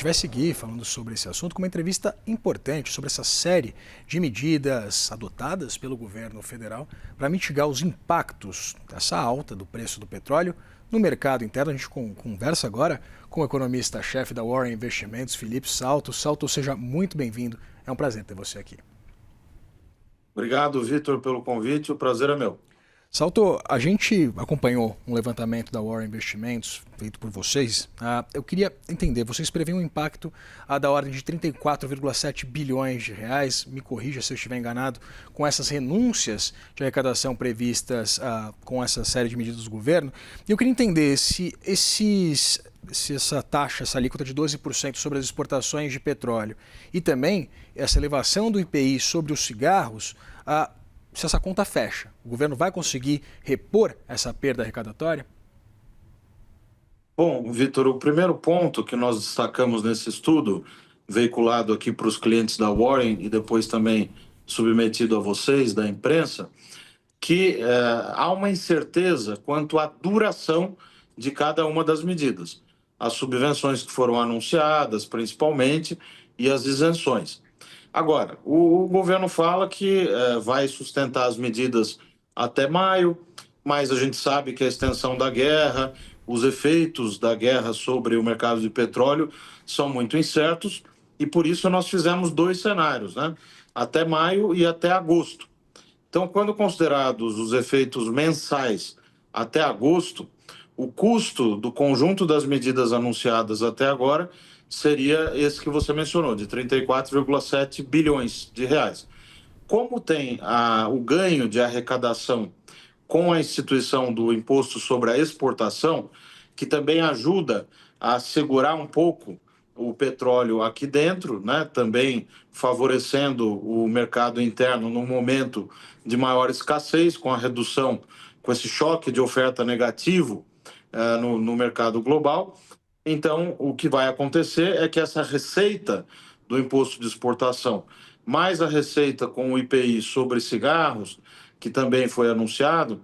vai seguir falando sobre esse assunto com uma entrevista importante sobre essa série de medidas adotadas pelo governo federal para mitigar os impactos dessa alta do preço do petróleo no mercado interno. A gente conversa agora com o economista-chefe da Warren Investimentos, Felipe Salto. Salto, seja muito bem-vindo. É um prazer ter você aqui. Obrigado, Vitor, pelo convite. O prazer é meu. Salto, a gente acompanhou um levantamento da Warren Investimentos feito por vocês. Eu queria entender, vocês preveem um impacto da ordem de 34,7 bilhões de reais, me corrija se eu estiver enganado, com essas renúncias de arrecadação previstas com essa série de medidas do governo. E eu queria entender se essa taxa, essa alíquota de 12% sobre as exportações de petróleo e também essa elevação do IPI sobre os cigarros, se essa conta fecha, o governo vai conseguir repor essa perda arrecadatória? Bom, Vitor, o primeiro ponto que nós destacamos nesse estudo, veiculado aqui para os clientes da Warren e depois também submetido a vocês, da imprensa, que há uma incerteza quanto à duração de cada uma das medidas. As subvenções que foram anunciadas, principalmente, e as isenções. Agora, o governo fala que vai sustentar as medidas até maio, mas a gente sabe que a extensão da guerra, os efeitos da guerra sobre o mercado de petróleo são muito incertos e por isso nós fizemos dois cenários, né? Até maio e até agosto. Então, quando considerados os efeitos mensais até agosto, o custo do conjunto das medidas anunciadas até agora seria esse que você mencionou, de 34,7 bilhões de reais. Como tem o ganho de arrecadação com a instituição do imposto sobre a exportação, que também ajuda a segurar um pouco o petróleo aqui dentro, né? Também favorecendo o mercado interno no momento de maior escassez, com a redução, com esse choque de oferta negativo no mercado global. Então, o que vai acontecer é que essa receita do imposto de exportação, mais a receita com o IPI sobre cigarros, que também foi anunciado,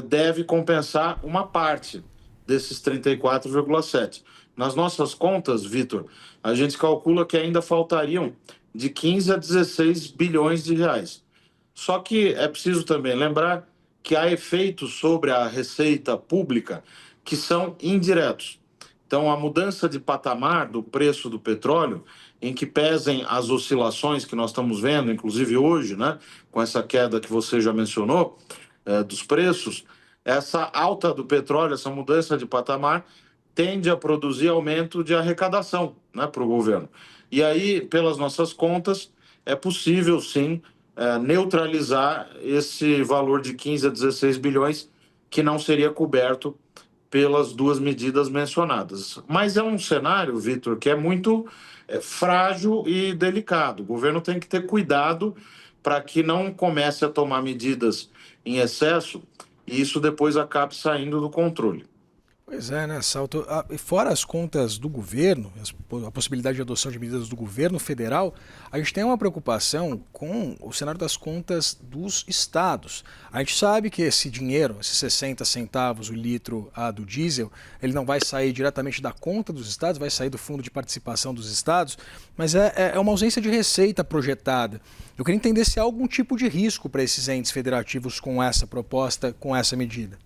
deve compensar uma parte desses 34,7. Nas nossas contas, Vitor, a gente calcula que ainda faltariam de 15 a 16 bilhões de reais. Só que é preciso também lembrar que há efeitos sobre a receita pública que são indiretos. Então, a mudança de patamar do preço do petróleo, em que pesem as oscilações que nós estamos vendo, inclusive hoje, né, com essa queda que você já mencionou, dos preços, essa alta do petróleo, essa mudança de patamar, tende a produzir aumento de arrecadação, né, para o governo. E aí, pelas nossas contas, é possível, sim, neutralizar esse valor de 15 a 16 bilhões que não seria coberto pelas duas medidas mencionadas. Mas é um cenário, Vitor, que é muito frágil e delicado. O governo tem que ter cuidado para que não comece a tomar medidas em excesso e isso depois acabe saindo do controle. Pois é, né, Salto? E fora as contas do governo, a possibilidade de adoção de medidas do governo federal, a gente tem uma preocupação com o cenário das contas dos estados. A gente sabe que esse dinheiro, esses 60 centavos o litro do diesel, ele não vai sair diretamente da conta dos estados, vai sair do fundo de participação dos estados, mas é uma ausência de receita projetada. Eu queria entender se há algum tipo de risco para esses entes federativos com essa proposta, com essa medida.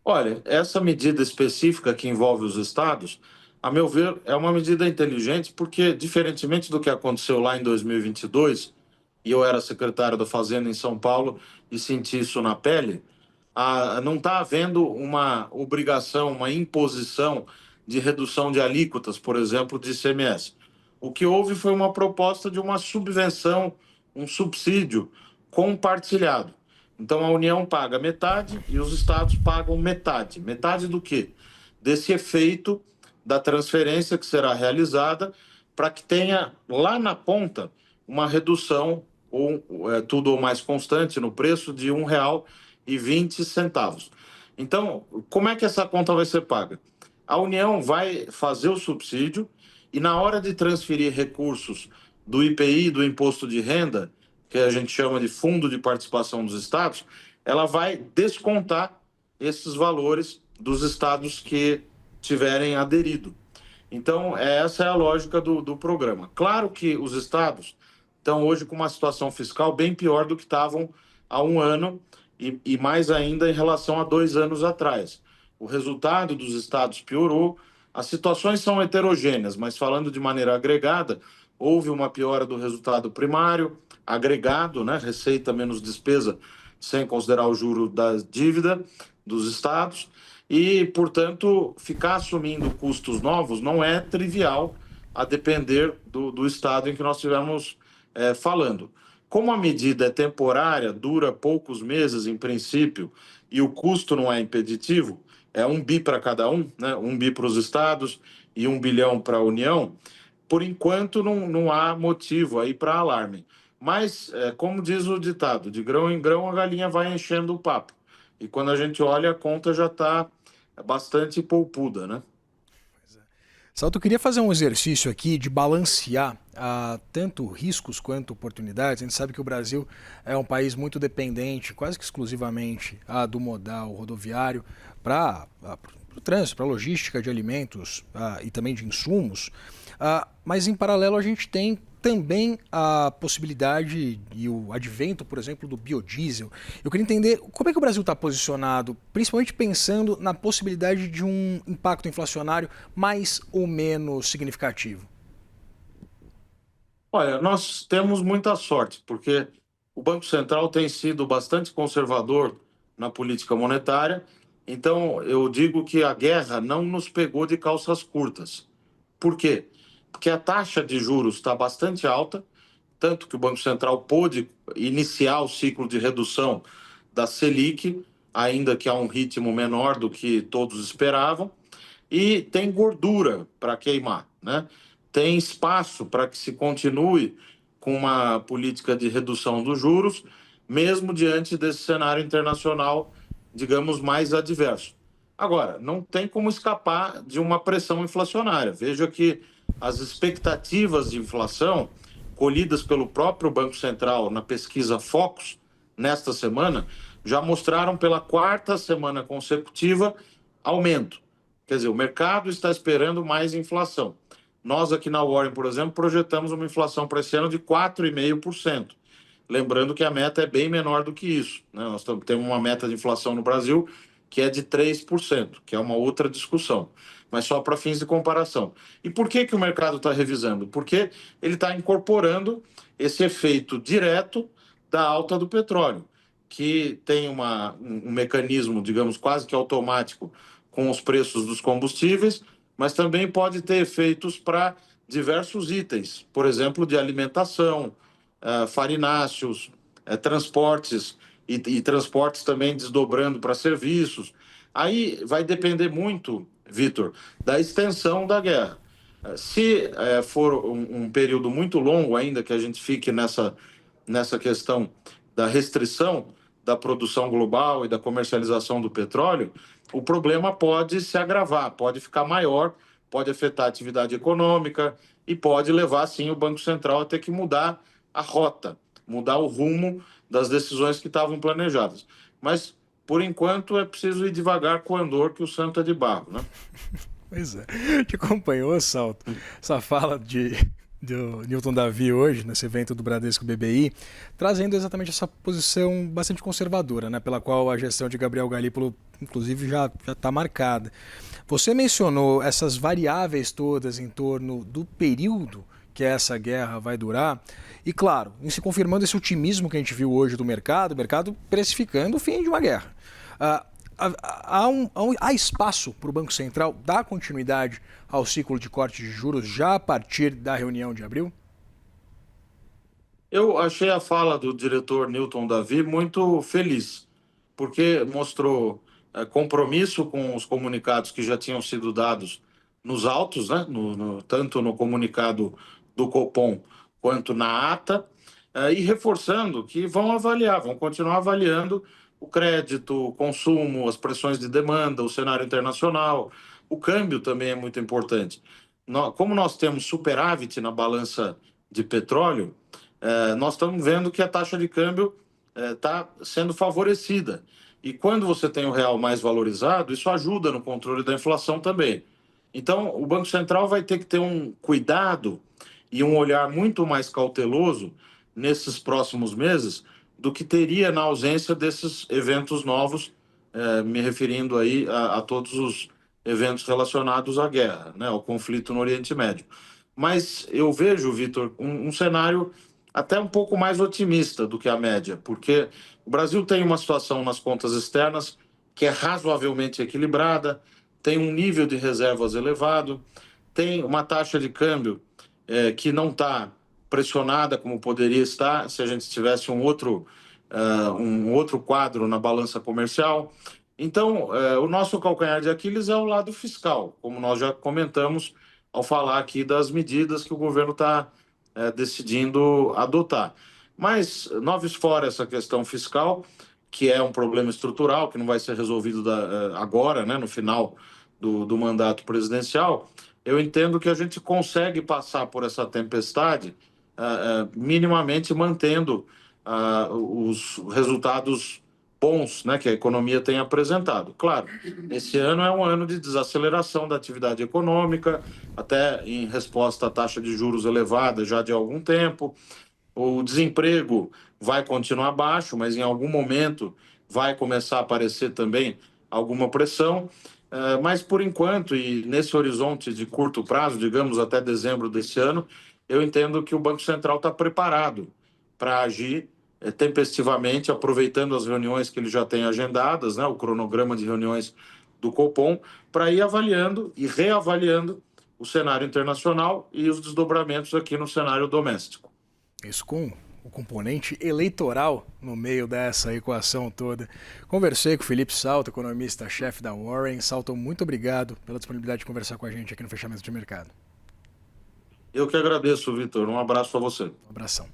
Olha, essa medida específica que envolve os estados, a meu ver, é uma medida inteligente porque, diferentemente do que aconteceu lá em 2022, e eu era secretário da Fazenda em São Paulo e senti isso na pele, não está havendo uma obrigação, uma imposição de redução de alíquotas, por exemplo, de ICMS. O que houve foi uma proposta de uma subvenção, um subsídio compartilhado. Então, a União paga metade e os estados pagam metade. Metade do quê? Desse efeito da transferência que será realizada para que tenha lá na ponta uma redução, ou tudo ou mais constante, no preço de R$ 1,20. Então, como é que essa conta vai ser paga? A União vai fazer o subsídio e, na hora de transferir recursos do IPI, do imposto de renda, que a gente chama de Fundo de Participação dos Estados, ela vai descontar esses valores dos estados que tiverem aderido. Então, essa é a lógica do programa. Claro que os estados estão hoje com uma situação fiscal bem pior do que estavam há um ano e mais ainda em relação a 2 anos atrás. O resultado dos estados piorou, as situações são heterogêneas, mas falando de maneira agregada, houve uma piora do resultado primário, agregado, né, receita menos despesa, sem considerar o juro da dívida dos estados, e, portanto, ficar assumindo custos novos não é trivial, a depender do estado em que nós estivermos falando. Como a medida é temporária, dura poucos meses em princípio, e o custo não é impeditivo, é 1 bi para cada um, né? 1 bi para os estados e 1 bilhão para a União, por enquanto não há motivo aí para alarme. Mas, como diz o ditado, de grão em grão a galinha vai enchendo o papo. E quando a gente olha, a conta já está bastante polpuda, né? Salto, eu queria fazer um exercício aqui de balancear tanto riscos quanto oportunidades. A gente sabe que o Brasil é um país muito dependente, quase que exclusivamente, do modal rodoviário para o trânsito, para a logística de alimentos e também de insumos. Mas, em paralelo, a gente tem também a possibilidade e o advento, por exemplo, do biodiesel. Eu queria entender como é que o Brasil está posicionado, principalmente pensando na possibilidade de um impacto inflacionário mais ou menos significativo. Olha, nós temos muita sorte, porque o Banco Central tem sido bastante conservador na política monetária. Então, eu digo que a guerra não nos pegou de calças curtas. Por quê? Porque a taxa de juros está bastante alta, tanto que o Banco Central pôde iniciar o ciclo de redução da Selic, ainda que a um ritmo menor do que todos esperavam, e tem gordura para queimar, né? Tem espaço para que se continue com uma política de redução dos juros, mesmo diante desse cenário internacional, digamos, mais adverso. Agora, não tem como escapar de uma pressão inflacionária. Veja que as expectativas de inflação colhidas pelo próprio Banco Central na pesquisa Focus, nesta semana, já mostraram pela 4ª semana consecutiva aumento. Quer dizer, o mercado está esperando mais inflação. Nós aqui na Warren, por exemplo, projetamos uma inflação para esse ano de 4,5%. Lembrando que a meta é bem menor do que isso, né? Nós temos uma meta de inflação no Brasil que é de 3%, que é uma outra discussão, mas só para fins de comparação. E por que o mercado está revisando? Porque ele está incorporando esse efeito direto da alta do petróleo, que tem um mecanismo, digamos, quase que automático com os preços dos combustíveis, mas também pode ter efeitos para diversos itens, por exemplo, de alimentação, farináceos, transportes e transportes também desdobrando para serviços. Aí vai depender muito, Vitor, da extensão da guerra. Se for um período muito longo ainda que a gente fique nessa questão da restrição da produção global e da comercialização do petróleo, o problema pode se agravar, pode ficar maior, pode afetar a atividade econômica e pode levar, sim, o Banco Central a ter que mudar a rota, mudar o rumo das decisões que estavam planejadas. Mas, por enquanto, é preciso ir devagar com o andor, que o santo é de barro, né? Pois é. Te acompanhou, Salto, essa fala do Newton Davi hoje, nesse evento do Bradesco BBI, trazendo exatamente essa posição bastante conservadora, né, pela qual a gestão de Gabriel Galípolo, inclusive, já está marcada. Você mencionou essas variáveis todas em torno do período que essa guerra vai durar, e claro, em se confirmando esse otimismo que a gente viu hoje do mercado, o mercado precificando o fim de uma guerra. Há espaço para o Banco Central dar continuidade ao ciclo de corte de juros já a partir da reunião de abril? Eu achei a fala do diretor Newton Davi muito feliz, porque mostrou compromisso com os comunicados que já tinham sido dados nos autos, né? Tanto no comunicado do Copom quanto na ata, e reforçando que vão continuar avaliando o crédito, o consumo, as pressões de demanda, o cenário internacional. O câmbio também é muito importante. Como nós temos superávit na balança de petróleo, nós estamos vendo que a taxa de câmbio está sendo favorecida. E quando você tem o real mais valorizado, isso ajuda no controle da inflação também. Então, o Banco Central vai ter que ter um cuidado e um olhar muito mais cauteloso nesses próximos meses do que teria na ausência desses eventos novos, me referindo aí a todos os eventos relacionados à guerra, né, ao conflito no Oriente Médio. Mas eu vejo, Vitor, um cenário até um pouco mais otimista do que a média, porque o Brasil tem uma situação nas contas externas que é razoavelmente equilibrada, tem um nível de reservas elevado, tem uma taxa de câmbio que não está pressionada como poderia estar se a gente tivesse um outro quadro na balança comercial. Então, o nosso calcanhar de Aquiles é o lado fiscal, como nós já comentamos ao falar aqui das medidas que o governo está decidindo adotar. Mas, noves fora essa questão fiscal, que é um problema estrutural, que não vai ser resolvido agora, né, no final do mandato presidencial, eu entendo que a gente consegue passar por essa tempestade minimamente mantendo os resultados bons, né, que a economia tem apresentado. Claro, esse ano é um ano de desaceleração da atividade econômica, até em resposta à taxa de juros elevada já de algum tempo. O desemprego vai continuar baixo, mas em algum momento vai começar a aparecer também alguma pressão. Mas, por enquanto, e nesse horizonte de curto prazo, digamos até dezembro desse ano, eu entendo que o Banco Central está preparado para agir tempestivamente, aproveitando as reuniões que ele já tem agendadas, né, o cronograma de reuniões do Copom, para ir avaliando e reavaliando o cenário internacional e os desdobramentos aqui no cenário doméstico. Isso com o componente eleitoral no meio dessa equação toda. Conversei com o Felipe Salto, economista-chefe da Warren. Salto, muito obrigado pela disponibilidade de conversar com a gente aqui no Fechamento de Mercado. Eu que agradeço, Vitor. Um abraço a você. Um abração.